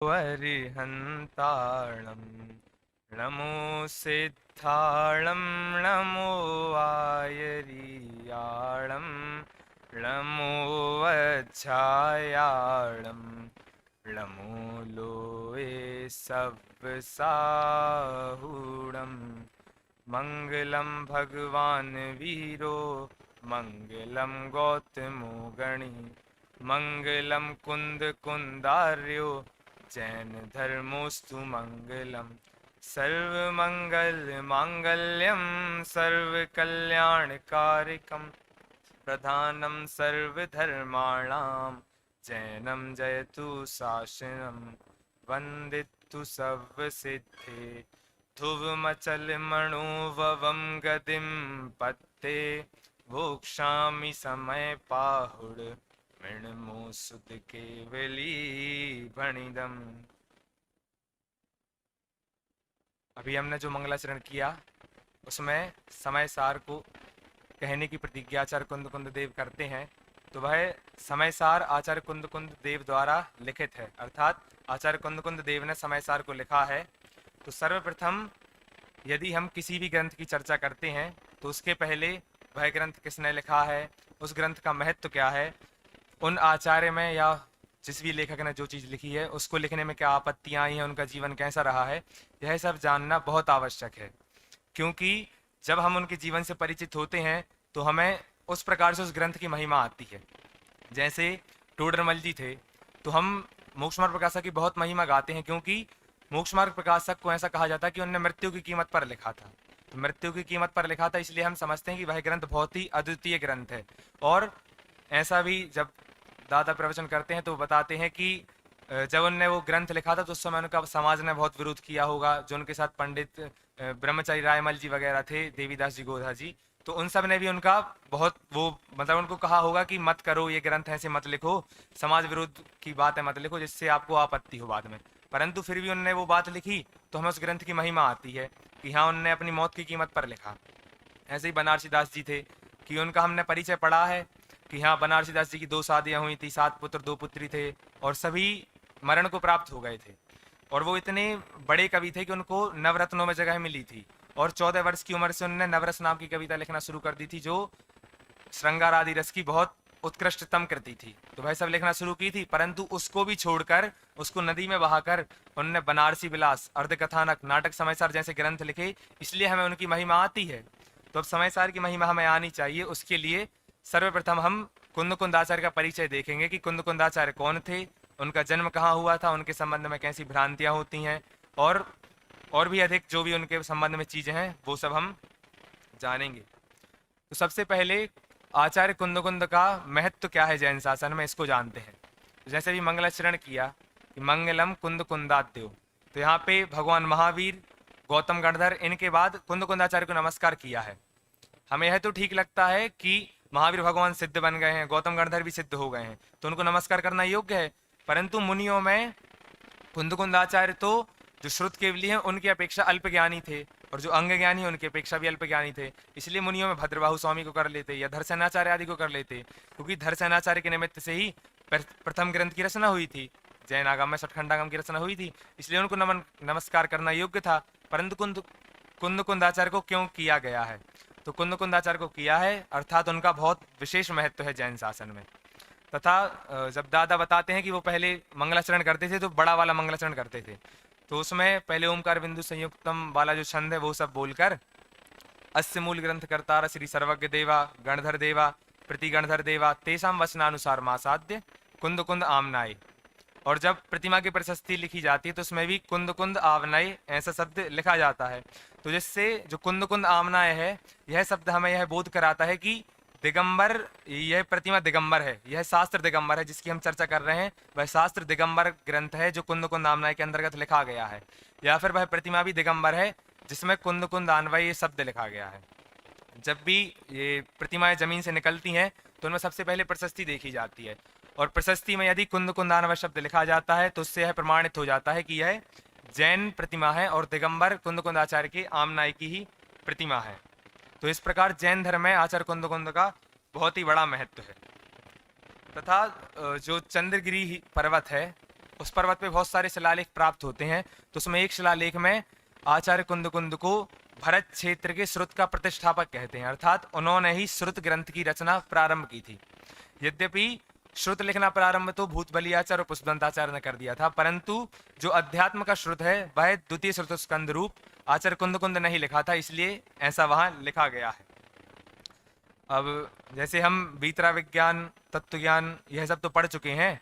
वरिहन्ताणं नमो सिद्धाणं नमो आयरियाणं नमो वज्झायाणं नमो लोए सव्साहूणं मंगलम भगवान वीरो मंगलम गौतमो गणी मंगलम कुंद कुंदार्यो जैन धर्मोस्तु मंगलम सर्वमंगल मांगल्यम सर्वकल्याणकारिकम प्रधानम सर्वधर्माणां जैनम जयतु शासनम वंदितु सर्वसिद्धे ध्रुवमचलमणोभवं गतिं पत्ते भोक्ष्यामि समय पाहुड मृण्मो सुत केवली भणिदम। अभी हमने जो मंगलाचरण किया उसमें समय सार को कहने की प्रतिज्ञा आचार्य कुंद कुंद देव करते हैं, तो वह समय सार आचार्य कुंद कुंद देव द्वारा लिखित है, अर्थात आचार्य कुंद कुंद देव ने समय सार को लिखा है। तो सर्वप्रथम यदि हम किसी भी ग्रंथ की चर्चा करते हैं तो उसके पहले वह ग्रंथ किसने लिखा है, उस ग्रंथ का महत्व क्या है, उन आचार्य में या जिस भी लेखक ने जो चीज़ लिखी है उसको लिखने में क्या आपत्तियां आई हैं, उनका जीवन कैसा रहा है, यह सब जानना बहुत आवश्यक है। क्योंकि जब हम उनके जीवन से परिचित होते हैं तो हमें उस प्रकार से उस ग्रंथ की महिमा आती है। जैसे टोडरमल जी थे, तो हम मोक्ष मार्ग प्रकाशक की बहुत महिमा गाते हैं, क्योंकि मोक्ष मार्ग प्रकाशक को ऐसा कहा जाता है कि उन्होंने मृत्यु की कीमत पर लिखा था। तो मृत्यु की कीमत पर लिखा था, इसलिए हम समझते हैं कि वह ग्रंथ बहुत ही अद्वितीय ग्रंथ है। और ऐसा भी जब दादा प्रवचन करते हैं तो बताते हैं कि जब उनने वो ग्रंथ लिखा था तो उस समय उनका समाज ने बहुत विरोध किया होगा। जो उनके साथ पंडित ब्रह्मचारी रायमल जी वगैरह थे, देवीदास जी गोधा जी, तो उन सब ने भी उनका बहुत वो मतलब उनको कहा होगा कि मत करो, ये ग्रंथ ऐसे मत लिखो, समाज विरोध की बात है मत लिखो, जिससे आपको आपत्ति हो बाद में। परंतु फिर भी उनने वो बात लिखी तो हमें उस ग्रंथ की महिमा आती है कि हाँ, उनने अपनी मौत की कीमत पर लिखा। ऐसे ही बनारसी दास जी थे कि उनका हमने परिचय पढ़ा है कि हाँ, बनारसी दास जी की 2 शादियाँ हुई थी, 7 पुत्र 2 पुत्री थे और सभी मरण को प्राप्त हो गए थे। और वो इतने बड़े कवि थे कि उनको नवरत्नों में जगह मिली थी। और 14 वर्ष की उम्र से उन्होंने नवरस नाम की कविता लिखना शुरू कर दी थी, जो श्रृंगार आदि रस की बहुत उत्कृष्टतम कृति थी। तो भाई सब लिखना शुरू की थी, परंतु उसको भी छोड़कर, उसको नदी में बहाकर उन्होंने बनारसी विलास, अर्धकथानक, नाटक समाचार जैसे ग्रंथ लिखे, इसलिए हमें उनकी महिमा आती है। तो अब समाचार की महिमा हमें आनी चाहिए, उसके लिए सर्वप्रथम हम कुंद कुंदाचार्य का परिचय देखेंगे कि कुंद कुंदाचार्य कौन थे, उनका जन्म कहाँ हुआ था, उनके संबंध में कैसी भ्रांतियां होती हैं, और भी अधिक जो भी उनके संबंध में चीजें हैं वो सब हम जानेंगे। तो सबसे पहले आचार्य कुंद कुंद का महत्व क्या है जैन शासन में, इसको जानते हैं। जैसे भी मंगलाचरण किया कि मंगलम कुंद कुंदाद्यो, तो यहाँ पे भगवान महावीर, गौतम गणधर, इनके बाद कुंद कुंदाचार्य को नमस्कार किया है। हमें यह तो ठीक लगता है कि महावीर भगवान सिद्ध बन गए हैं, गौतम गणधर भी सिद्ध हो गए हैं, तो उनको नमस्कार करना योग्य है। परंतु मुनियों में कुंद कुंदाचार्य तो जो श्रुत केवली हैं उनकी अपेक्षा अल्प ज्ञानी थे, और जो अंग ज्ञानी उनकी अपेक्षा भी अल्प ज्ञानी थे। इसलिए मुनियों में भद्रबाहु स्वामी को कर लेते या धरसेनाचार्य आदि को कर लेते, क्योंकि धरसेनाचार्य के निमित्त से ही प्रथम ग्रंथ की रचना हुई थी, जैन आगम में सठखंडागम की रचना हुई थी, इसलिए उनको नमस्कार करना योग्य था। परंतु कुंद कुंदाचार्य को क्यों किया गया है, तो कुंद कुंदाचार्य को किया है अर्थात उनका बहुत विशेष महत्व है जैन शासन में। तथा जब दादा बताते हैं कि वो पहले मंगलाचरण करते थे तो बड़ा वाला मंगलाचरण करते थे, तो उसमें पहले ओमकार बिंदु संयुक्तम वाला जो छंद है वो सब बोलकर अस्य मूल ग्रंथ कर्तार श्री सर्वज्ञ देवा गणधर देवा प्रति गणधर देवा तेसाम वचनानुसार मासाद्य कुंद कुंद आमनाए। और जब प्रतिमा की प्रशस्ति लिखी जाती है तो उसमें भी कुंद कुंद आवनाए ऐसा शब्द लिखा जाता है। तो जिससे जो कुंद कुंद आमनाए है, यह शब्द हमें यह बोध कराता है कि दिगंबर, यह प्रतिमा दिगंबर है, यह शास्त्र दिगंबर है जिसकी हम चर्चा कर रहे हैं, वह शास्त्र दिगंबर ग्रंथ है जो कुंद कुंद आमनाय के अंतर्गत लिखा गया है। या फिर वह प्रतिमा भी दिगंबर है जिसमें कुंद कुंद आनवाई ये शब्द लिखा गया है। जब भी ये प्रतिमाएं जमीन से निकलती हैं तो उनमें सबसे पहले प्रशस्ति देखी जाती है, और प्रशस्ति में यदि कुंद कुंदानव शब्द लिखा जाता है तो उससे यह प्रमाणित हो जाता है कि यह जैन प्रतिमा है और दिगंबर कुंद कुंदाचार्य के आमनाय की ही प्रतिमा है। तो इस प्रकार जैन धर्म में आचार्य कुंद कुंद का बहुत ही बड़ा महत्व है। तथा जो चंद्रगिरी पर्वत है, उस पर्वत पे बहुत सारे शिलालेख प्राप्त होते हैं। तो उसमें एक शिलालेख में आचार्य कुंद को भरत क्षेत्र के श्रुत का प्रतिष्ठापक कहते हैं, अर्थात उन्होंने ही श्रुत ग्रंथ की रचना प्रारंभ की थी। यद्यपि श्रुत लिखना प्रारंभ तो भूत बलियाचार्य और पुष्पदंताचार्य ने कर दिया था, परंतु जो अध्यात्म का श्रुत है वह द्वितीय श्रुत स्कंद रूप आचार्य कुंद ने ही लिखा था, इसलिए ऐसा वहां लिखा गया है। अब जैसे हम वीतरा विज्ञान, तत्व ज्ञान यह सब तो पढ़ चुके हैं,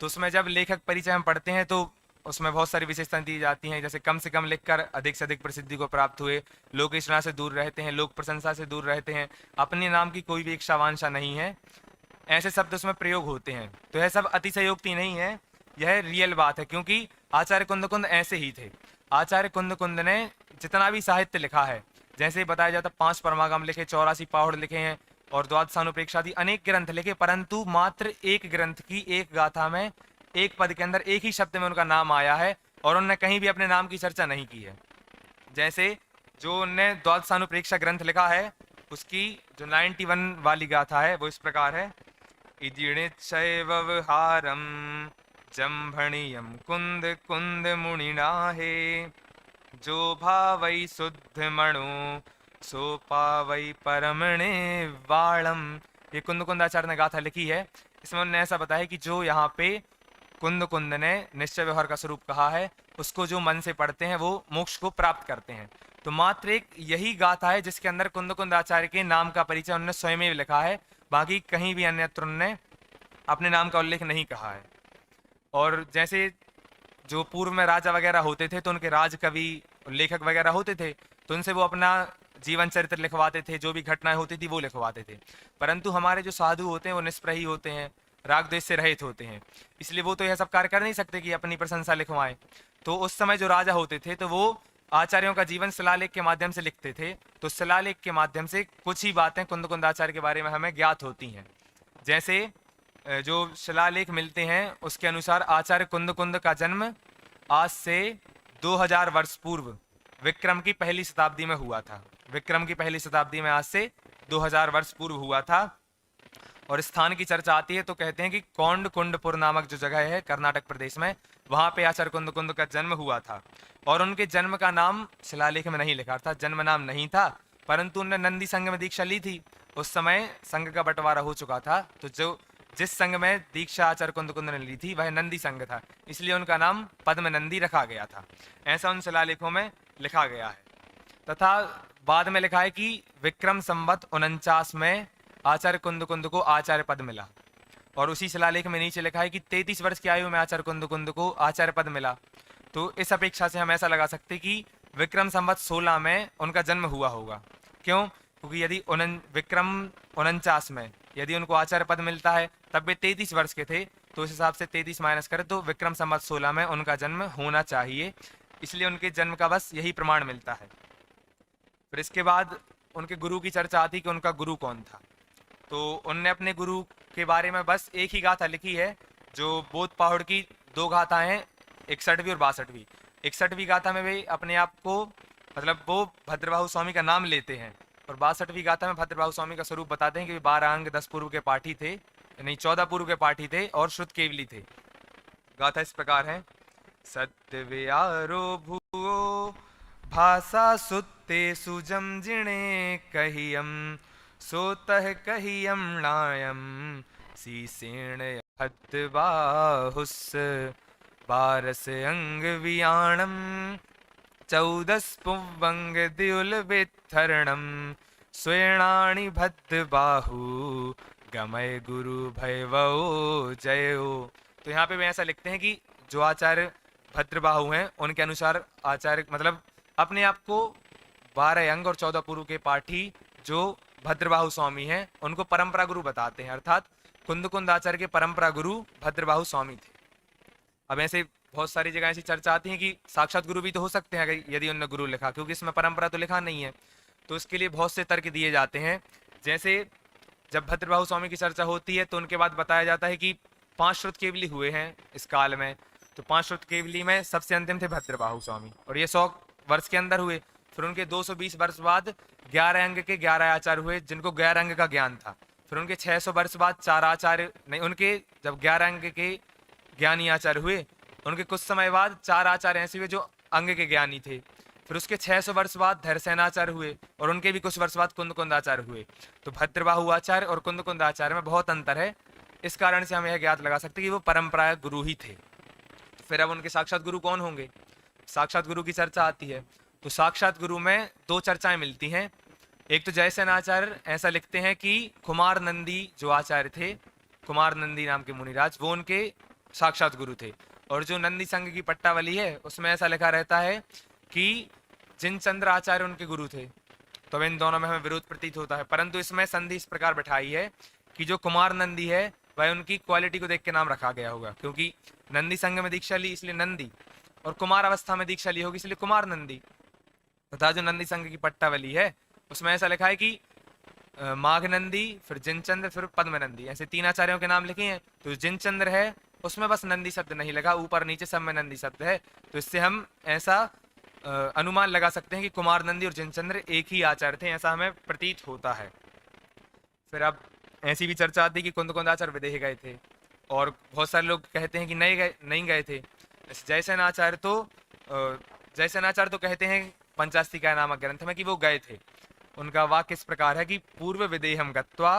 तो उसमें जब लेखक परिचय हम पढ़ते हैं तो उसमें बहुत सारी विशेषताएं दी जाती हैं, जैसे कम से कम लिखकर अधिक से अधिक प्रसिद्धि को प्राप्त हुए, लोक इच्छा से दूर रहते हैं, लोक प्रशंसा से दूर रहते हैं, अपने नाम की कोई भी इच्छा वांछा नहीं है, ऐसे शब्द उसमें प्रयोग होते हैं। तो यह सब अतिशयोक्ति नहीं है, यह रियल बात है, क्योंकि आचार्य कुंद ऐसे ही थे। आचार्य कुंद ने जितना भी साहित्य लिखा है, जैसे बताया जाता 5 परमागम लिखे, 84 पाहुड़ लिखे हैं और द्वादशानुप्रेक्षा आदि अनेक ग्रंथ लिखे, परंतु मात्र एक ग्रंथ की एक गाथा में एक पद के अंदर एक ही शब्द में उनका नाम आया है और उन्होंने कहीं भी अपने नाम की चर्चा नहीं की है। जैसे जो उनने द्वादशानुप्रेक्षा ग्रंथ लिखा है, उसकी जो 91 वाली गाथा है वो इस प्रकार है। इदिणिच्छैवहारम जम्भणीयम कुंद कुंद मुनिनाहे, जो भावै शुद्ध मणु सो पावै परमणे वाणम। ये कुंद आचार्य ने गाथा लिखी है। इसमें उन्होंने ऐसा बताया कि जो यहाँ पे कुंद ने निश्चय व्यवहार का स्वरूप कहा है, उसको जो मन से पढ़ते हैं वो मोक्ष को प्राप्त करते हैं। तो मात्र एक यही गाथा है जिसके अंदर कुंद आचार्य के नाम का परिचय उन्होंने स्वयं ही लिखा है, बाकी कहीं भी अन्यत्र उन्होंने अपने नाम का उल्लेख नहीं कहा है। और जैसे जो पूर्व में राजा वगैरह होते थे तो उनके राज कवि लेखक वगैरह होते थे, तो उनसे वो अपना जीवन चरित्र लिखवाते थे, जो भी घटनाएं होती थी वो लिखवाते थे। परंतु हमारे जो साधु होते हैं वो निष्प्रही होते हैं, राग द्वेष से रहित होते हैं, इसलिए वो तो यह सब कार्य कर नहीं सकते कि अपनी प्रशंसा लिखवाएं। तो उस समय जो राजा होते थे तो वो आचार्यों का जीवन शिलालेख के माध्यम से लिखते थे, तो शिलालेख के माध्यम से कुछ ही बातें कुंद आचार्य के बारे में हमें ज्ञात होती हैं। जैसे जो शिलालेख मिलते हैं उसके अनुसार आचार्य कुंद का जन्म आज से 2000 वर्ष पूर्व विक्रम की पहली शताब्दी में हुआ था। विक्रम की पहली शताब्दी में आज से 2000 वर्ष पूर्व हुआ था। और स्थान की चर्चा आती है तो कहते हैं कि कुंडपुर नामक जो जगह है कर्नाटक प्रदेश में, वहां पे आचार्य कुंद का जन्म हुआ था। और उनके जन्म का नाम शिलालेख में नहीं लिखा था, जन्म नाम नहीं था, परंतु उन्होंने नंदी संघ में दीक्षा ली थी। उस समय संघ का बंटवारा हो चुका था, तो जो जिस संघ में दीक्षा आचार्य कुंद ने ली थी वह नंदी संघ था, इसलिए उनका नाम पद्म नंदी रखा गया था। ऐसा उन शिलालेखों में लिखा गया है। तथा बाद में लिखा है कि विक्रम संवत 49 में आचार्य कुंद को आचार्य पद मिला। और उसी शिलालेख में नीचे लिखा है कि 33 वर्ष की आयु में आचार्य कुंद को आचार्य पद मिला। तो इस अपेक्षा से हम ऐसा लगा सकते कि विक्रम संवत 16 में उनका जन्म हुआ होगा। क्यों? क्योंकि यदि विक्रम 49 में यदि उनको आचार्य पद मिलता है तब वे 33 वर्ष के थे, तो उस हिसाब से 33 माइनस करें तो विक्रम संवत 16 में उनका जन्म होना चाहिए, इसलिए उनके जन्म का बस यही प्रमाण मिलता है। फिर इसके बाद उनके गुरु की चर्चा आती कि उनका गुरु कौन था। तो उनने अपने गुरु के बारे में बस एक ही गाथा लिखी है, जो बोध पहाड़ की 2 गाथा हैं, 61वीं और 62वीं। 61वीं गाथा में वे अपने आप को मतलब वो भद्रबाहु स्वामी का नाम लेते हैं, और 62वीं गाथा में भद्रबाहु स्वामी का स्वरूप बताते हैं कि 12 अंग 10 पूर्व के पाठी थे, नहीं 14 पूर्व के पाठी थे और श्रुत केवली थे। गाथा इस प्रकार है। सत्य व्यारो भूओ भाषा सुत्ते सुजम जिणे कहियम सोतः कहियम नायम सीसेण भद्रबाहुस बारस अंग वियाणम 14 पुवंग द्युल विथरणम स्वेणाणि भद्रबाहु गमय गुरु भैवो जयो। तो यहाँ पे वे ऐसा लिखते हैं कि जो आचार्य भद्रबाहु हैं उनके अनुसार आचार्य मतलब अपने आप को 12 अंग और 14 पूर्व के पाठी जो भद्रबाहु स्वामी हैं उनको परंपरा गुरु बताते हैं, अर्थात कुंद आचार्य के परंपरा गुरु भद्रबाहु स्वामी थे। अब ऐसे बहुत सारी जगह ऐसी चर्चा आती है कि साक्षात गुरु भी तो हो सकते हैं यदि उन्होंने गुरु लिखा, क्योंकि इसमें परंपरा तो लिखा नहीं है। तो इसके लिए बहुत से तर्क दिए जाते हैं। जैसे जब भद्रबाहु स्वामी की चर्चा होती है तो उनके बाद बताया जाता है कि 5 श्रुत केवली हुए हैं इस काल में। तो 5 श्रुत केवली में सबसे अंतिम थे भद्रबाहु स्वामी, और ये 100 वर्ष के अंदर हुए। फिर उनके 220 वर्ष बाद 11 अंग के 11 आचार्य हुए जिनको 11 अंग का ज्ञान था। फिर उनके 600 वर्ष बाद 4 आचार्य नहीं, उनके जब 11 अंग के ज्ञानी आचार्य हुए उनके कुछ समय बाद 4 आचार्य ऐसे हुए जो अंग के ज्ञानी थे। फिर उसके 600 वर्ष बाद धैर्यसेनाचार्य हुए और उनके भी कुछ वर्ष बाद कुंद आचार्य हुए। तो भद्रबाहु आचार्य और कुंद आचार्य में बहुत अंतर है। इस कारण से हम यह ज्ञात लगा सकते हैं कि वो परंपरा गुरु ही थे। फिर अब उनके साक्षात गुरु कौन होंगे? साक्षात गुरु की चर्चा आती है। तो साक्षात गुरु में दो चर्चाएं मिलती हैं। एक तो जयसेनाचार्य ऐसा लिखते हैं कि कुमार नंदी जो आचार्य थे, कुमार नंदी नाम के मुनिराज, वो उनके साक्षात गुरु थे। और जो नंदी संघ की पट्टावली है उसमें ऐसा लिखा रहता है कि जिनचंद्र आचार्य उनके गुरु थे। तो इन दोनों में हमें विरोध प्रतीत होता है, परंतु इसमें संधि इस प्रकार बैठाई है कि जो कुमार नंदी है वह उनकी क्वालिटी को देख के नाम रखा गया होगा, क्योंकि नंदी संघ में दीक्षा ली इसलिए नंदी, और कुमार अवस्था में दीक्षा ली होगी इसलिए कुमार नंदी। तथा जो नंदी संघ की पट्टावली है उसमें ऐसा लिखा है कि माघ नंदी, फिर जिनचंद्र, फिर पद्म नंदी, ऐसे 3 आचार्यों के नाम लिखे हैं। तो जिनचंद्र है उसमें बस नंदी शब्द नहीं लगा, ऊपर नीचे सब में नंदी शब्द है। तो इससे हम ऐसा अनुमान लगा सकते हैं कि कुमार नंदी और जिनचंद्र एक ही आचार्य थे, ऐसा हमें प्रतीत होता है। फिर अब ऐसी भी चर्चा आती है कि कुंद आचार्य विदेह गए थे, और बहुत सारे लोग कहते हैं कि नहीं गए थे। जयसेनाचार्य तो कहते हैं पंचास्तिका नामक ग्रंथ में कि वो गए थे। उनका वाक्य इस प्रकार है कि पूर्व विदेहम गत्वा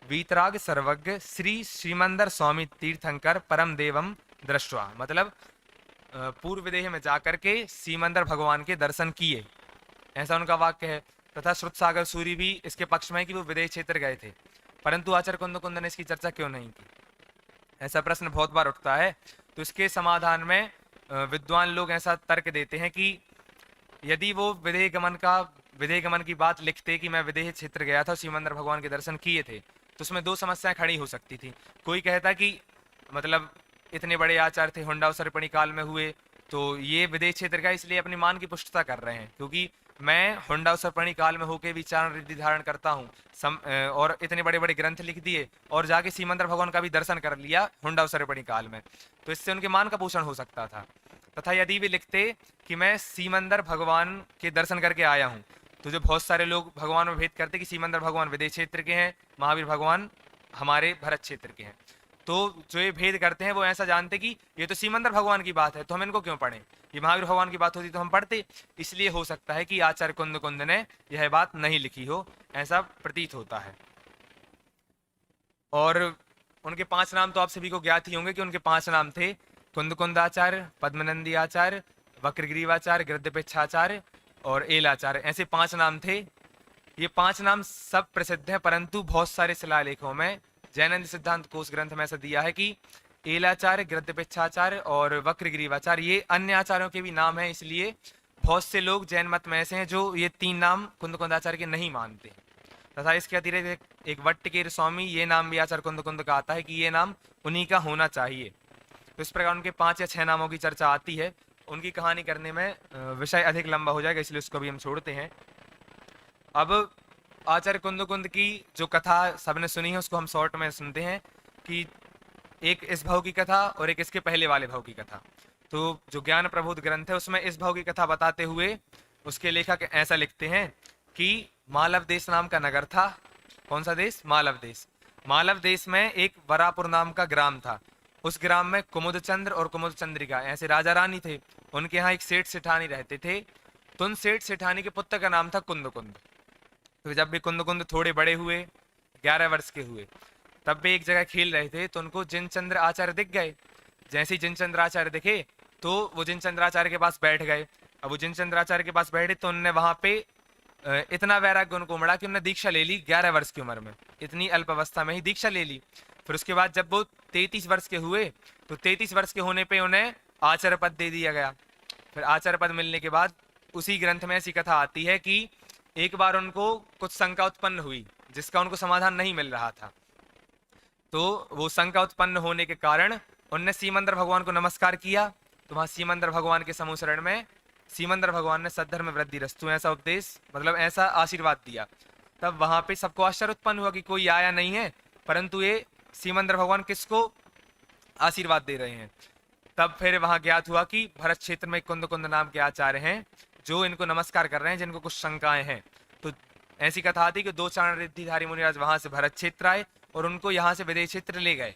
वीतराग सर्वज्ञ श्री श्रीमंदर स्वामी तीर्थंकर परम देवम दृष्टवा, मतलब पूर्व विदेह में जाकर के सीमंदर भगवान के दर्शन किए, ऐसा उनका वाक्य है। तथा श्रुत सागर सूरी भी इसके पक्ष में है कि वो विदेह क्षेत्र गए थे। परंतु आचार्य कुंद ने इसकी चर्चा क्यों नहीं की, ऐसा प्रश्न बहुत बार उठता है। तो इसके समाधान में विद्वान लोग ऐसा तर्क देते हैं कि यदि वो विदेह गमन की बात लिखते कि मैं विदेह क्षेत्र गया था, सीमंदर भगवान के दर्शन किए थे, तो उसमें दो समस्याएं खड़ी हो सकती थी। कोई कहता कि मतलब इतने बड़े आचार्य थे, हुंडावसर्पणी काल में हुए, तो ये विदेह क्षेत्र का इसलिए अपनी मान की पुष्टता कर रहे हैं, क्योंकि मैं हुंडावसर्पणी काल में होकर भी चारण रिद्धि धारण करता हूँ और इतने बड़े बड़े ग्रंथ लिख दिए और जाके सीमंदर भगवान का भी दर्शन कर लिया हुंडावसर्पणी काल में, तो इससे उनके मान का पोषण हो सकता था। तथा यदि भी लिखते कि मैं सीमंदर भगवान के दर्शन करके आया हूँ, तो जो बहुत सारे लोग भगवान में भेद करते कि सीमंदर भगवान विदेह क्षेत्र के हैं, महावीर भगवान हमारे भरत क्षेत्र के हैं, तो जो ये भेद करते हैं वो ऐसा जानते कि ये तो सीमंदर भगवान की बात है तो हम इनको क्यों पढ़ें, ये महावीर भगवान की बात होती तो हम पढ़ते। इसलिए हो सकता है कि आचार्य कुंद ने यह बात नहीं लिखी हो, ऐसा प्रतीत होता है। और उनके 5 नाम तो आप सभी को ज्ञात ही होंगे कि उनके 5 नाम थे कुंदाचार्य, पद्मनंदी आचार्य, वक्रग्रीवाचार्य, गृद्धपेच्छाचार्य और एलाचार्य, ऐसे 5 नाम थे। ये 5 नाम सब प्रसिद्ध हैं, परंतु बहुत सारे शिलालेखों में जैनंद सिद्धांत कोश ग्रंथ में ऐसा दिया है कि एलाचार्य, गृद्धपेच्छाचार्य और वक्रग्रीवाचार्य ये अन्य आचार्यों के भी नाम हैं। इसलिए बहुत से लोग जैन मत में ऐसे हैं जो ये 3 नाम कुंदाचार्य के नहीं मानते। तथा इसके अतिरिक्त एक वट्टकेर स्वामी, ये नाम भी आचार्य कुंद का आता है कि ये नाम उन्हीं का होना चाहिए। तो इस प्रकार उनके 5 या 6 नामों की चर्चा आती है। उनकी कहानी करने में विषय अधिक लंबा हो जाएगा, इसलिए उसको भी हम छोड़ते हैं। अब आचार्य कुंद की जो कथा सबने सुनी है उसको हम शॉर्ट में सुनते हैं कि एक इस भाव की कथा और एक इसके पहले वाले भाव की कथा। तो जो ज्ञान प्रबोध ग्रंथ है उसमें इस भाव की कथा बताते हुए उसके लेखक ऐसा लिखते हैं कि मालव देश नाम का नगर था। कौन सा देश? मालव देश। मालव देश में एक वरापुर नाम का ग्राम था। उस ग्राम में कुमुदचंद्र और कुमुद चंद्रिका ऐसे राजा रानी थे। उनके यहाँ एक सेठ सेठानी रहते थे। तो उन सेठ सेठानी के पुत्र का नाम था कुंद। तो जब भी कुंद थोड़े बड़े हुए, 11 वर्ष के हुए, तब भी एक जगह खेल रहे थे तो उनको जिनचंद्र आचार्य दिख गए। जैसे ही जिनचंद्र आचार्य दिखे तो वो जिनचंद्र आचार्य के पास बैठ गए। अब वो जिनचंद्र आचार्य के पास बैठे तो उनने वहां पे इतना वैराग्य उनको उमड़ा कि उन्होंने दीक्षा ले ली 11 वर्ष की उम्र में, इतनी अल्प अवस्था में ही दीक्षा ले ली। फिर उसके बाद जब वो 33 वर्ष के हुए तो 33 वर्ष के होने पे उन्हें आचार्य पद दे दिया गया। फिर आचार्य पद मिलने के बाद उसी ग्रंथ में ऐसी कथा आती है कि एक बार उनको कुछ शंका उत्पन्न हुई जिसका उनको समाधान नहीं मिल रहा था। तो वो शंका उत्पन्न होने के कारण उनने सीमंदर भगवान को नमस्कार किया। तो वहां सीमंदर भगवान के समूह शरण में सीमंदर भगवान ने सद्धर्म वृद्धि रस्तु ऐसा उपदेश, मतलब ऐसा आशीर्वाद दिया। तब वहां पे सबको आश्चर्य उत्पन्न हुआ कि कोई आया नहीं है, परंतु ये सीमंदर भगवान किसको आशीर्वाद दे रहे हैं। तब फिर वहां ज्ञात हुआ कि भरत क्षेत्र में कुंद नाम के आचार्य हैं जो इनको नमस्कार कर रहे हैं, जिनको कुछ शंकाएं हैं। तो ऐसी कथा आती कि 2 चारण रिद्धिधारी मुनिराज वहां से भरत क्षेत्र आए और उनको यहाँ से विदेह क्षेत्र ले गए।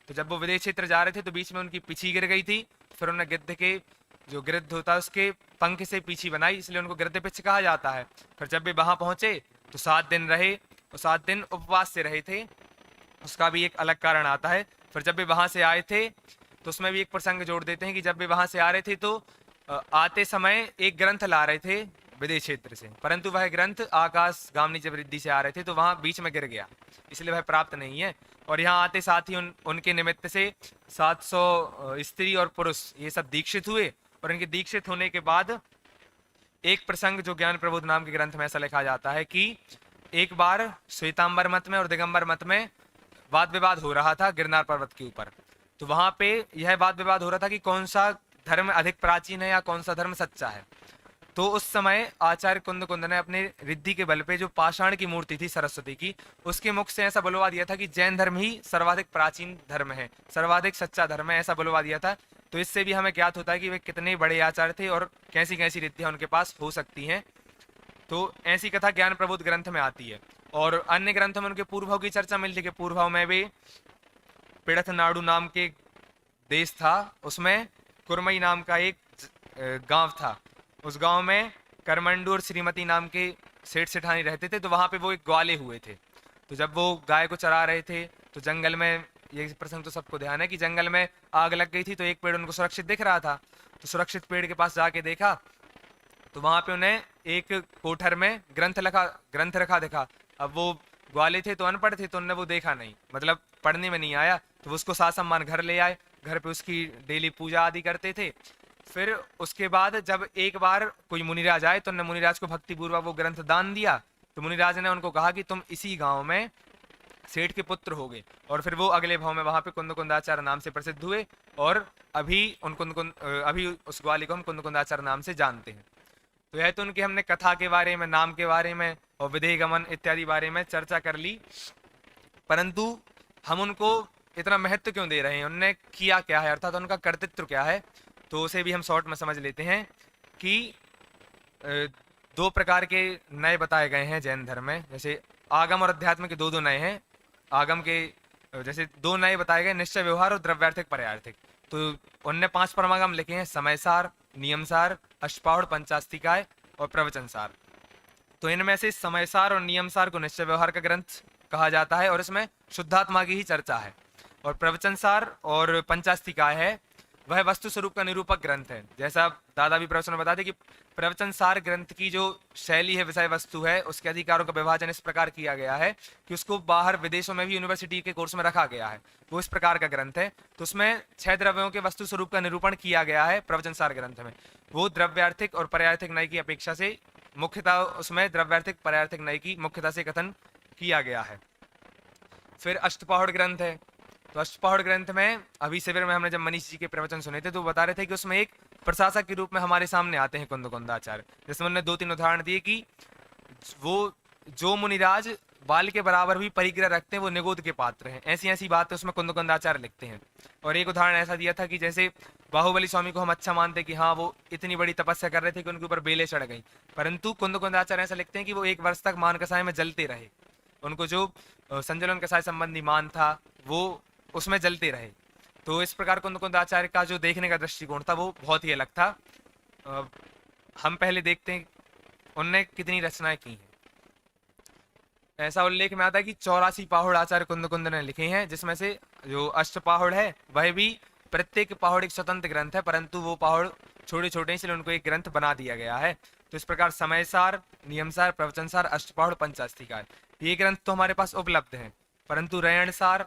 तो जब वो विदेह क्षेत्र जा रहे थे तो बीच में उनकी पिछी गिर गई थी। फिर उन्होंने गिद्ध के जो गिद्ध होता है उसके पंख से पीछी बनाई, इसलिए उनको गिद्ध पिच कहा जाता है। फिर जब वे वहां पहुंचे तो 7 दिन रहे और 7 दिन उपवास से रहे थे, उसका भी एक अलग कारण आता है। फिर जब वे वहां से आए थे तो उसमें भी एक प्रसंग जोड़ देते हैं कि जब वे वहां से आ रहे थे तो आते समय एक ग्रंथ ला रहे थे विदेश क्षेत्र से, परंतु वह ग्रंथ आकाश गामनी जब रिद्धि से आ रहे थे तो वहां बीच में गिर गया, इसलिए वह प्राप्त नहीं है। और यहाँ आते साथ ही उनके निमित्त से 700 स्त्री और पुरुष ये सब दीक्षित हुए। और इनके दीक्षित होने के बाद एक प्रसंग जो ज्ञान प्रबोध नाम के ग्रंथ में ऐसा लिखा जाता है कि एक बार श्वेतांबर मत में और दिगंबर मत में वाद विवाद हो रहा था गिरनार पर्वत के ऊपर। तो वहां पे यह वाद विवाद हो रहा था कि कौन सा धर्म अधिक प्राचीन है या कौन सा धर्म सच्चा है। तो उस समय आचार्य कुंद कुंद ने अपने रिद्धि के बल पे जो पाषाण की मूर्ति थी सरस्वती की, उसके मुख से ऐसा बुलवा दिया था कि जैन धर्म ही सर्वाधिक प्राचीन धर्म है, सर्वाधिक सच्चा धर्म है, ऐसा बुलवा दिया था। तो इससे भी हमें ज्ञात होता है कि वे कितने बड़े आचार्य थे और कैसी कैसी रिद्धियां उनके पास हो सकती हैं। तो ऐसी कथा ज्ञान प्रबोध ग्रंथ में आती है। और अन्य ग्रंथों में उनके पूर्वभाव की चर्चा मिलती है। पूर्वभाव में भी पिड़थ नाडु नाम के देश था, उसमें कुरमई नाम का एक गांव था। उस गांव में करमंडू और श्रीमती नाम के सेठ सेठानी रहते थे। तो वहां पे वो एक ग्वाले हुए थे। तो जब वो गाय को चरा रहे थे तो जंगल में, ये प्रसंग तो सबको ध्यान है कि जंगल में आग लग गई थी, तो एक पेड़ उनको सुरक्षित दिख रहा था। तो सुरक्षित पेड़ के पास जाके देखा तो वहां पे उन्हें एक कोठर में ग्रंथ रखा देखा। अब वो ग्वाले थे तो अनपढ़ थे, तो उन्होंने वो देखा नहीं, मतलब पढ़ने में नहीं आया। तो उसको साथ सम्मान घर ले आए, घर पे उसकी डेली पूजा आदि करते थे। फिर उसके बाद जब एक बार कोई मुनिराज आए तो उन्होंने मुनिराज को भक्ति पूर्वक वो ग्रंथ दान दिया। तो मुनिराज ने उनको कहा कि तुम इसी गांव में सेठ के पुत्र हो गए। और फिर वो अगले भाव में वहां पे कुंद कुंदाचार्य नाम से प्रसिद्ध हुए। और अभी अभी उस ग्वाले को हम कुंद कुंदाचार्य नाम से जानते हैं। तो यह तो उनकी हमने कथा के बारे में, नाम के बारे में और विदेह गमन इत्यादि बारे में चर्चा कर ली। परंतु हम उनको इतना महत्व क्यों दे रहे हैं, उनने किया क्या है, अर्थात उनका कर्तृत्व क्या है, तो उसे भी हम शॉर्ट में समझ लेते हैं कि 2 प्रकार के नए बताए गए हैं जैन धर्म में। जैसे आगम और अध्यात्म के 2 नए हैं। आगम के जैसे 2 नए बताए गए, निश्चय व्यवहार और द्रव्यार्थिक पर्यार्थिक। तो उनने 5 परमागम लिखे हैं, समयसार, नियमसार, अष्टपाहुड़, पंचास्तिकाय और प्रवचनसार। तो इनमें से समयसार और नियमसार को निश्चय व्यवहार का ग्रंथ कहा जाता है और इसमें शुद्धात्मा की ही चर्चा है। और प्रवचनसार और पंचास्तिकाय है वह वस्तु स्वरूप का निरूपक ग्रंथ है। जैसा दादा भी प्रवचन में बताते कि प्रवचनसार ग्रंथ की जो शैली है, विषय वस्तु है, उसके अधिकारों का विभाजन इस प्रकार किया गया है कि उसको बाहर विदेशों में भी यूनिवर्सिटी के कोर्स में रखा गया है। वो इस प्रकार का ग्रंथ है। तो उसमें 6 द्रव्यों के वस्तु स्वरूप का निरूपण किया गया है प्रवचनसार ग्रंथ में। वो द्रव्यार्थिक और पर्यार्थिक नय की अपेक्षा से मुख्यतः उसमें द्रव्यार्थिक पर्यार्थिक नय की मुख्यतः से कथन किया गया है। फिर अष्टपौढ़ ग्रंथ है। तो अष्टपौढ़ ग्रंथ में अभी शिविर में हमने जब मनीष जी के प्रवचन सुने थे तो बता रहे थे कि उसमें एक प्रशासक के रूप में हमारे सामने आते हैं कुंद कुंदाचार्य। जिसमें उन्होंने 2-3 उदाहरण दिए कि वो जो मुनिराज बाल के बराबर भी परिग्रह रखते हैं वो निगोद के पात्र हैं। ऐसी ऐसी बातें उसमें कुंद कुंदाचार्य लिखते हैं। और एक उदाहरण ऐसा दिया था कि जैसे बाहुबली स्वामी को हम अच्छा मानते कि हाँ वो इतनी बड़ी तपस्या कर रहे थे कि उनके ऊपर बेलें चढ़ गई, परंतु कुंद कुंदाचार्य ऐसा लिखते हैं कि वो 1 वर्ष तक मान कसाय में जलते रहे। उनको जो संजलन कसाय संबंधी मान था वो उसमें जलते रहे। तो इस प्रकार कुंद कुंदाचार्य का जो देखने का दृष्टिकोण था वो बहुत ही अलग था। हम पहले देखते हैं उनने कितनी रचनाएं की हैं। ऐसा उल्लेख में आता है कि 84 पाहुड़ आचार्य कुंद कुंद ने लिखे हैं, जिसमें से जो अष्टपाहुड़ है वह भी प्रत्येक पाहुड़ एक स्वतंत्र ग्रंथ है, परंतु वो पाहुड़ छोटे छोटे इसलिए उनको एक ग्रंथ बना दिया गया है। तो इस प्रकार समयसार, नियमसार, प्रवचनसार, अष्टपाहुड़, पंचास्तिकाय ये ग्रंथ तो हमारे पास उपलब्ध है। परंतु रयणसार,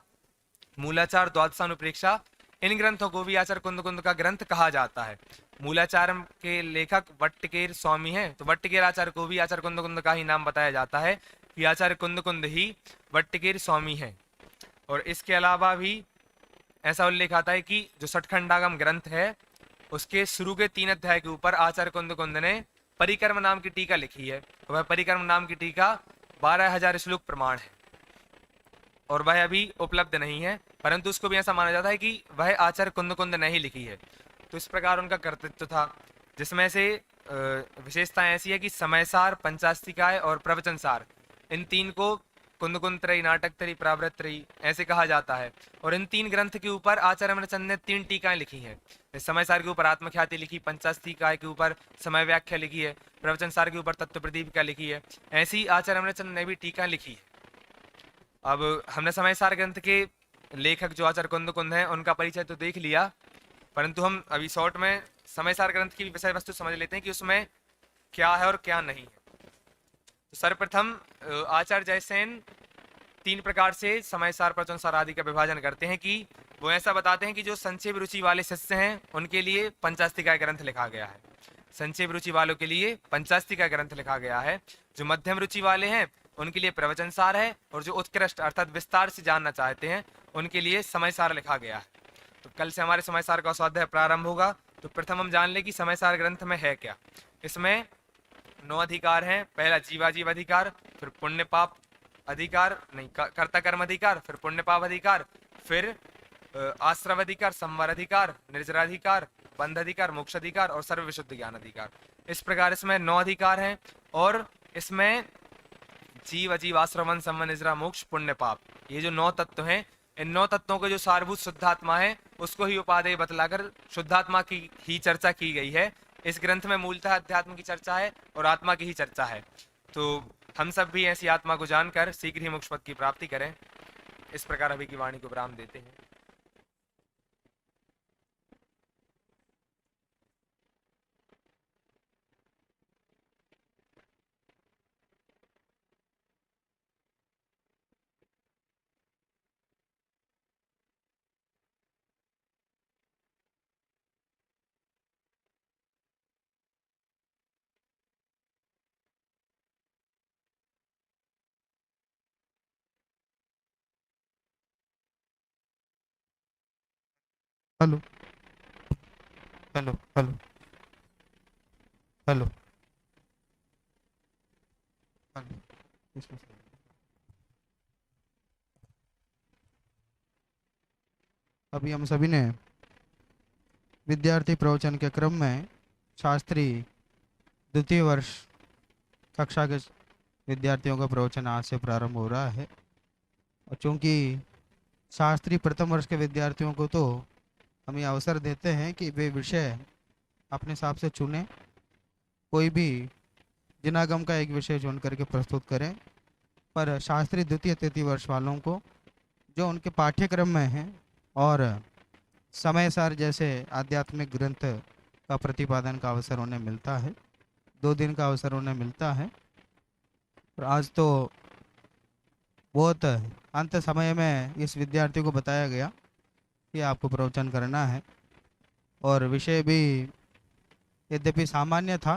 मूलाचार, द्वादशानुप्रेक्षा इन ग्रंथों को भी आचार्य कुंद कुंद का ग्रंथ कहा जाता है। मूलाचार के लेखक वट्टकेर स्वामी हैं, तो वट्टकेर आचार्य को भी आचार्य कुंद कुंद का ही नाम बताया जाता है कि आचार्य कुंद कुंद ही वट्टकेर स्वामी हैं। और इसके अलावा भी ऐसा उल्लेख आता है कि जो सठखंडागम ग्रंथ है उसके शुरू के 3 अध्याय के ऊपर आचार्य कुंद कुंद ने परिक्रम नाम की टीका लिखी है। वह परिक्रम नाम की टीका 12,000 श्लोक प्रमाण है और वह अभी उपलब्ध नहीं है, परंतु उसको भी ऐसा माना जाता है कि वह आचार्य कुंद कुंद ने ही लिखी है। तो इस प्रकार उनका कर्तृत्व था, जिसमें से विशेषता ऐसी है कि समयसार, पंचास्तिकाय और प्रवचनसार इन 3 को कुंद त्रयी, नाटक त्रयी, प्रावृत त्रयी ऐसे कहा जाता है। और इन 3 ग्रंथ के ऊपर आचार्य अमरचंद ने 3 टीकाएं लिखी हैं। समय सार के ऊपर आत्मख्याति लिखी, पंचास्तिकाय के ऊपर समय व्याख्या लिखी है, प्रवचन सार के ऊपर तत्व प्रदीपिका लिखी है। ऐसी आचार्य अमरचंद ने भी टीका लिखी है। अब हमने समय सार ग्रंथ के लेखक जो आचार्य कुंद हैं उनका परिचय तो देख लिया, परंतु हम अभी शॉर्ट में समय सार ग्रंथ की विषय वस्तु समझ लेते हैं कि उसमें क्या है और क्या नहीं है। तो सर्वप्रथम आचार्य जयसेन 3 प्रकार से समय सार, प्रवचन सार आदि का विभाजन करते हैं कि वो ऐसा बताते हैं कि जो संक्षेप रुचि वाले शिष्य हैं उनके लिए पंचास्तिका ग्रंथ लिखा गया है। संक्षेप रुचि वालों के लिए पंचास्तिका ग्रंथ लिखा गया है। जो मध्यम रुचि वाले हैं उनके लिए प्रवचन सार है, और जो उत्कृष्ट अर्थात विस्तार से जानना चाहते हैं उनके लिए समय सार लिखा गया है। तो कल से हमारे समय सार का स्वाध्याय प्रारंभ होगा। तो प्रथम हम जान लें कि समय सार ग्रंथ में है क्या। इसमें 9 अधिकार हैं। पहला जीवाजीव अधिकार, फिर पुण्य पाप अधिकार नहीं कर्ता कर्म अधिकार, फिर पुण्य पाप अधिकार, फिर आश्रव अधिकार, संवर अधिकार, निर्जराधिकार, बंध अधिकार, मोक्ष अधिकार और सर्व विशुद्ध ज्ञान अधिकार। इस प्रकार इसमें 9 अधिकार हैं। और इसमें जीव अजीव आश्रमण संवन निजरा मोक्ष पुण्य पाप, ये जो 9 तत्व हैं, इन 9 तत्वों के जो सारभूत शुद्धात्मा है उसको ही उपादेय बतलाकर शुद्धात्मा की ही चर्चा की गई है। इस ग्रंथ में मूलतः अध्यात्म की चर्चा है और आत्मा की ही चर्चा है। तो हम सब भी ऐसी आत्मा को जानकर शीघ्र ही मोक्ष पद की प्राप्ति करें। इस प्रकार अभी की वाणी को विराम देते हैं। Hello hello hello hello hello. इसमें से- अभी हम सभी ने विद्यार्थी प्रवचन के क्रम में शास्त्री द्वितीय वर्ष कक्षा के विद्यार्थियों का प्रवचन आज से प्रारंभ हो रहा है। और चूंकि शास्त्री प्रथम वर्ष के विद्यार्थियों को तो हम ये अवसर देते हैं कि वे विषय अपने हिसाब से चुनें, कोई भी जिनागम का एक विषय चुन करके प्रस्तुत करें। पर शास्त्री द्वितीय तृतीय वर्ष वालों को जो उनके पाठ्यक्रम में है और समय सार जैसे आध्यात्मिक ग्रंथ का प्रतिपादन का अवसर उन्हें मिलता है, 2 दिन का अवसर उन्हें मिलता है। और आज तो बहुत अंत समय में इस विद्यार्थी को बताया गया कि आपको प्रवचन करना है, और विषय भी यद्यपि सामान्य था,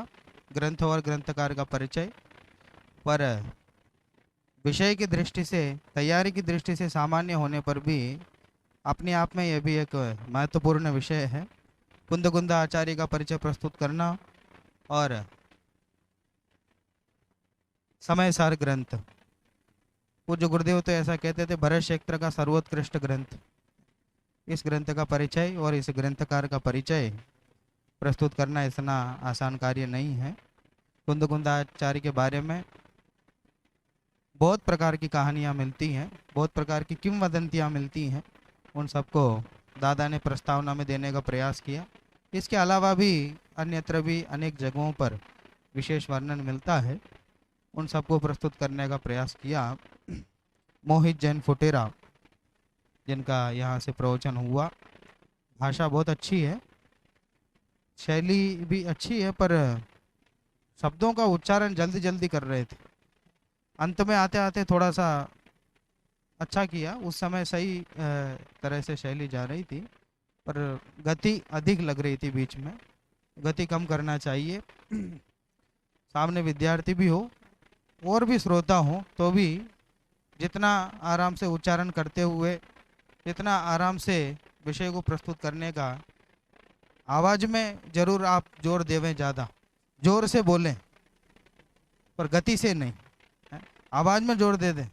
ग्रंथ और ग्रंथकार का परिचय, पर विषय की दृष्टि से, तैयारी की दृष्टि से सामान्य होने पर भी अपने आप में यह भी एक महत्वपूर्ण विषय है। कुंद आचार्य का परिचय प्रस्तुत करना और समय सार ग्रंथ, पूज्य गुरुदेव तो ऐसा कहते थे, भरत क्षेत्र का सर्वोत्कृष्ट ग्रंथ। इस ग्रंथ का परिचय और इस ग्रंथकार का परिचय प्रस्तुत करना इतना आसान कार्य नहीं है। कुंद आचार्य के बारे में बहुत प्रकार की कहानियाँ मिलती हैं, बहुत प्रकार की किंवदंतियाँ मिलती हैं। उन सबको दादा ने प्रस्तावना में देने का प्रयास किया। इसके अलावा भी अन्यत्र भी अनेक जगहों पर विशेष वर्णन मिलता है, उन सबको प्रस्तुत करने का प्रयास किया। मोहित जैन फुटेरा जिनका यहाँ से प्रवचन हुआ, भाषा बहुत अच्छी है, शैली भी अच्छी है, पर शब्दों का उच्चारण जल्दी जल्दी कर रहे थे। अंत में आते आते थोड़ा सा अच्छा किया, उस समय सही तरह से शैली जा रही थी, पर गति अधिक लग रही थी बीच में, गति कम करना चाहिए। सामने विद्यार्थी भी हो और भी श्रोता हो तो भी जितना आराम से उच्चारण करते हुए, जितना आराम से विषय को प्रस्तुत करने का, आवाज़ में जरूर आप जोर देवें, ज़्यादा जोर से बोलें पर गति से नहीं, आवाज़ में जोर दे दें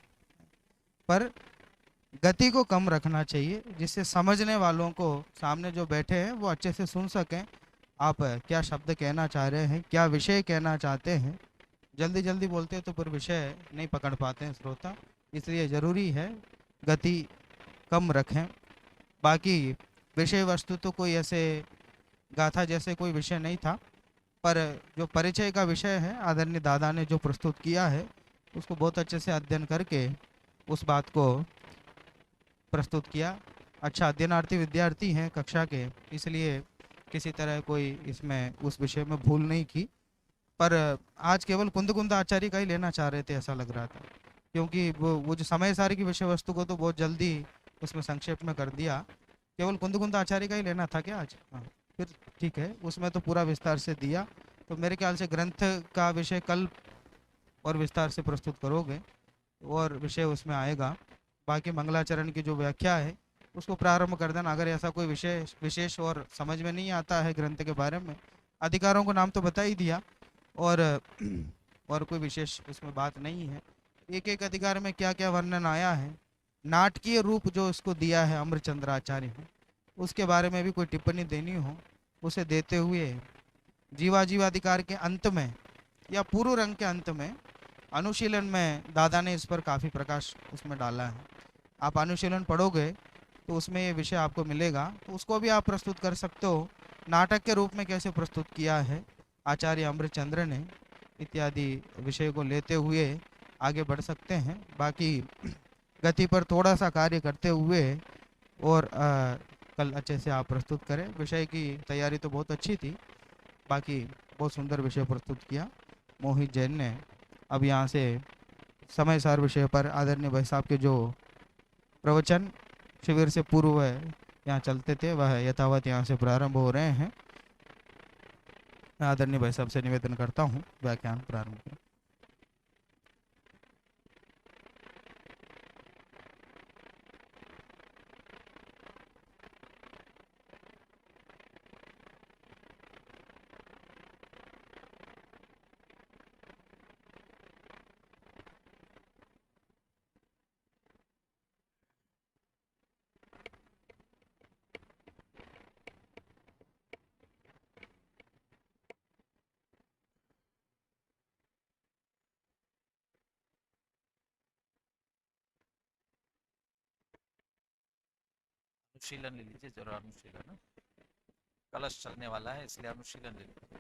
पर गति को कम रखना चाहिए, जिससे समझने वालों को, सामने जो बैठे हैं वो अच्छे से सुन सकें आप क्या शब्द कहना चाह रहे हैं, क्या विषय कहना चाहते हैं। जल्दी जल्दी बोलते हैं तो फिर विषय नहीं पकड़ पाते हैं श्रोता। इसलिए ज़रूरी है गति कम रखें। बाकी विषय वस्तु तो कोई ऐसे गाथा जैसे कोई विषय नहीं था, पर जो परिचय का विषय है आदरणीय दादा ने जो प्रस्तुत किया है उसको बहुत अच्छे से अध्ययन करके उस बात को प्रस्तुत किया। अच्छा, अध्ययनार्थी विद्यार्थी हैं कक्षा के, इसलिए किसी तरह कोई इसमें उस विषय में भूल नहीं की। पर आज केवल कुंद कुंद आचार्य का ही लेना चाह रहे थे ऐसा लग रहा था, क्योंकि वो जो समय सारी की विषय वस्तु को तो बहुत जल्दी उसमें संक्षेप में कर दिया। केवल कुंद कुंद आचार्य का ही लेना था क्या आज? हाँ, फिर ठीक है, उसमें तो पूरा विस्तार से दिया। तो मेरे ख्याल से ग्रंथ का विषय कल और विस्तार से प्रस्तुत करोगे और विषय उसमें आएगा। बाकी मंगलाचरण की जो व्याख्या है उसको प्रारंभ कर देना। अगर ऐसा कोई विषय विशेष और समझ में नहीं आता है ग्रंथ के बारे में, अधिकारों को नाम तो बता ही दिया, और और कोई विशेष उसमें बात नहीं है। एक एक अधिकार में क्या क्या वर्णन आया है, नाटकीय रूप जो इसको दिया है अमरचंद्र आचार्य ने, उसके बारे में भी कोई टिप्पणी देनी हो उसे देते हुए जीवाधिकार के अंत में या पूर्व रंग के अंत में अनुशीलन में दादा ने इस पर काफ़ी प्रकाश उसमें डाला है। आप अनुशीलन पढ़ोगे तो उसमें ये विषय आपको मिलेगा, तो उसको भी आप प्रस्तुत कर सकते हो। नाटक के रूप में कैसे प्रस्तुत किया है आचार्य अमृतचंद्र ने, इत्यादि विषय को लेते हुए आगे बढ़ सकते हैं। बाकी गति पर थोड़ा सा कार्य करते हुए और कल अच्छे से आप प्रस्तुत करें। विषय की तैयारी तो बहुत अच्छी थी, बाकी बहुत सुंदर विषय प्रस्तुत किया मोहित जैन ने। अब यहाँ से समय सार विषय पर आदरणीय भाई साहब के जो प्रवचन शिविर से पूर्व यहाँ चलते थे वह यथावत यहाँ से प्रारंभ हो रहे हैं। आदरणीय भाई साहब से निवेदन करता हूँ व्याख्यान प्रारंभ करें। अनुशीलन ले लीजिए जरा, अनुशीलन कलश चलने वाला है इसलिए अनुशीलन ले लीजिए।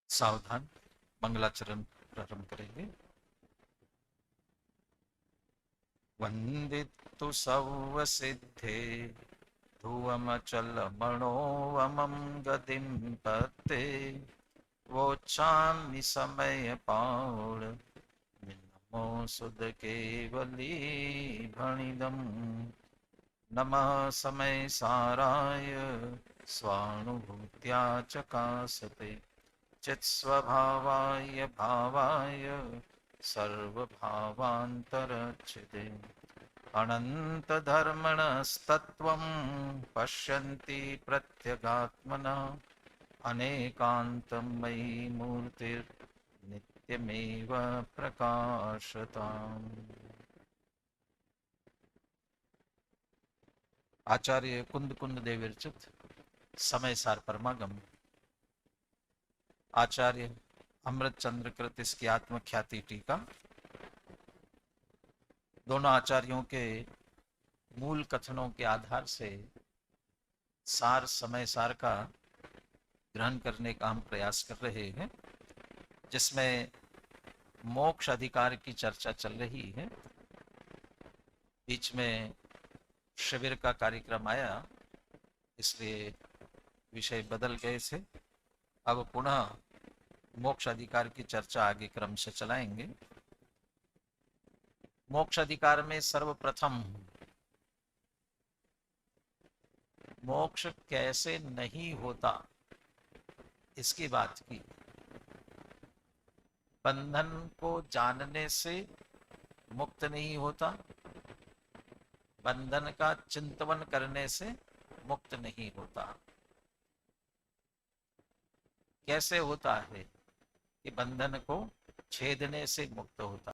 सावधान, मंगलाचरण प्रारंभ करेंगे। वंदितु सव सिद्धे ध्रुवमचल मनोवमं गतिं पते वोचामि समय पाण नमो सुध केवली भणिदम् नमः समय साराय स्वानुभूत्या चकासते चित्स्वभावाय भावाय सर्वभावान्तरच्छिदे अनन्तधर्मणस्तत्त्वं पश्यन्ति प्रत्यगात्मनः अनेकान्तं मयि मूर्तिर्नित्यमेव प्रकाशताम्। आचार्य कुंद कुंद देव विरचित समय सार परमागम, आचार्य अमृतचंद्र कृत इसकी आत्मख्याति टीका, दोनों आचार्यों के मूल कथनों के आधार से सार समय सार का ग्रहण करने का हम प्रयास कर रहे हैं, जिसमें मोक्ष अधिकार की चर्चा चल रही है। बीच में शिविर का कार्यक्रम आया इसलिए विषय बदल गए थे। अब पुनः मोक्ष अधिकार की चर्चा आगे क्रम से चलाएंगे। मोक्ष अधिकार में सर्वप्रथम मोक्ष कैसे नहीं होता इसकी बात की। बंधन को जानने से मुक्त नहीं होता, बंधन का चिंतन करने से मुक्त नहीं होता। कैसे होता है कि बंधन को छेदने से मुक्त होता?